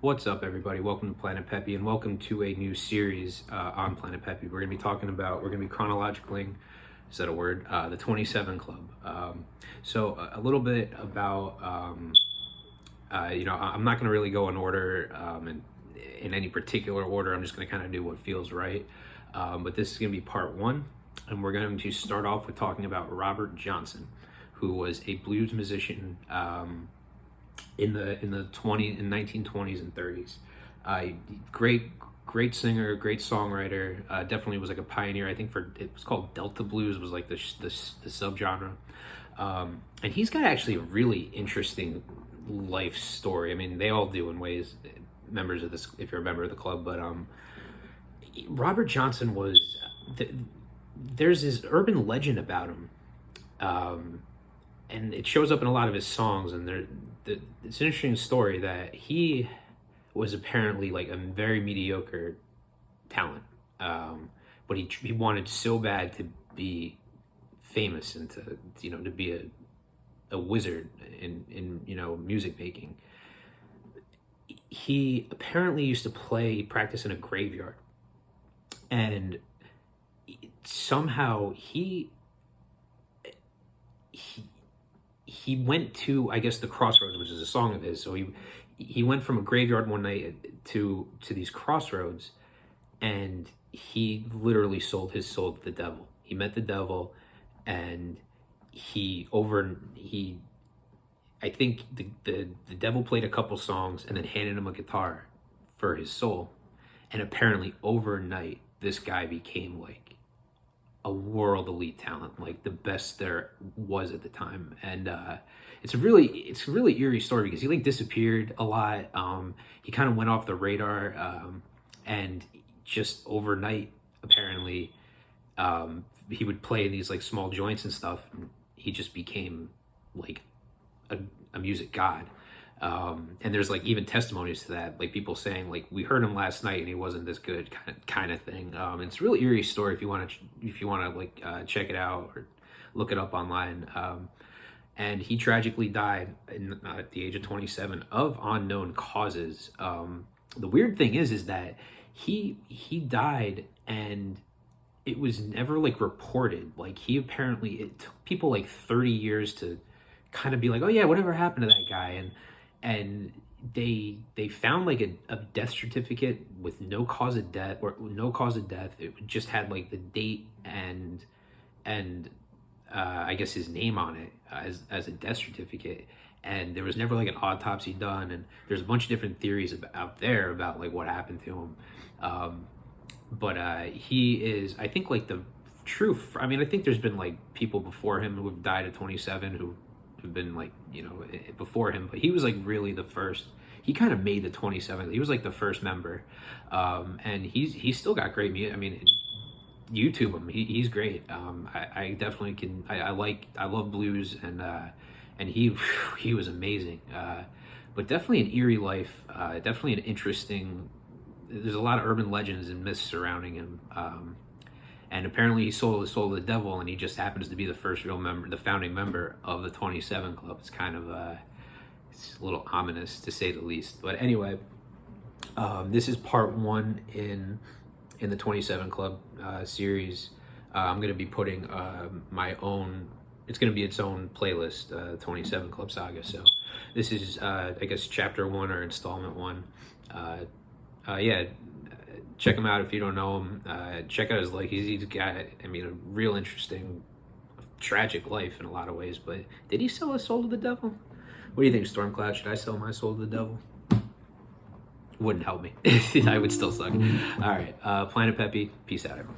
What's up, everybody? Welcome to Planet Pepe, and welcome to a new series on Planet Pepe. We're going to be chronologically, is that a word? The 27 Club. So a little bit about, I'm not going to really go in order in any particular order. I'm just going to kind of do what feels right. But this is going to be part one, and we're going to start off with talking about Robert Johnson, who was a blues musician in the 1920s and 30s. Great singer, great songwriter. Definitely was like a pioneer. I think it was called Delta Blues, was like the subgenre. And he's got actually a really interesting life story. I mean, they all do in ways. Members of this, if you're a member of the club, but Robert Johnson was. There's this urban legend about him. And it shows up in a lot of his songs, and it's an interesting story that he was apparently like a very mediocre talent, but he wanted so bad to be famous and to be a wizard in music making. He apparently used to practice in a graveyard, and somehow he went to, I guess, the crossroads, which is a song of his. So he went from a graveyard one night to these crossroads, and he literally sold his soul to the devil. He met the devil, and I think the devil played a couple songs and then handed him a guitar for his soul. And apparently overnight, this guy became like a world elite talent, like the best there was at the time. And it's a really eerie story because he like disappeared a lot. He kind of went off the radar, and just overnight, apparently, he would play in these like small joints and stuff. And he just became like a music god. And there's like even testimonies to that, like people saying like, we heard him last night and he wasn't this good, kind of thing. It's a really eerie story if you want to like check it out or look it up online. And he tragically died at the age of 27 of unknown causes. The weird thing is that he died and it was never like reported. Like it took people like 30 years to kind of be like, oh yeah, whatever happened to that guy? And they found like a death certificate with no cause of death. It just had like the date and I guess his name on it as a death certificate. And there was never like an autopsy done. And there's a bunch of different theories out there about like what happened to him. But he is, I think, like the true. I mean, I think there's been like people before him who have died at 27 who have been like, before him, but he was like really the first. He kind of made the 27th. He was like the first member, and he's still got great music. I mean, YouTube him. He's great. I definitely can. I love blues, and he was amazing. But definitely an eerie life. Definitely an interesting. There's a lot of urban legends and myths surrounding him. And apparently he sold his soul to the devil, and he just happens to be the first real member, the founding member of the 27 Club. It's kind of it's a little ominous to say the least. But anyway, this is part one in the 27 Club series. I'm going to be putting my own. It's going to be its own playlist, 27 Club Saga. So this is, I guess, chapter one or installment one. Yeah. Check him out if you don't know him. Check out his life. He's got, I mean, a real interesting, tragic life in a lot of ways. But did he sell his soul to the devil? What do you think, Stormcloud? Should I sell my soul to the devil? Wouldn't help me. I would still suck. All right. Planet Pepe. Peace out, everyone.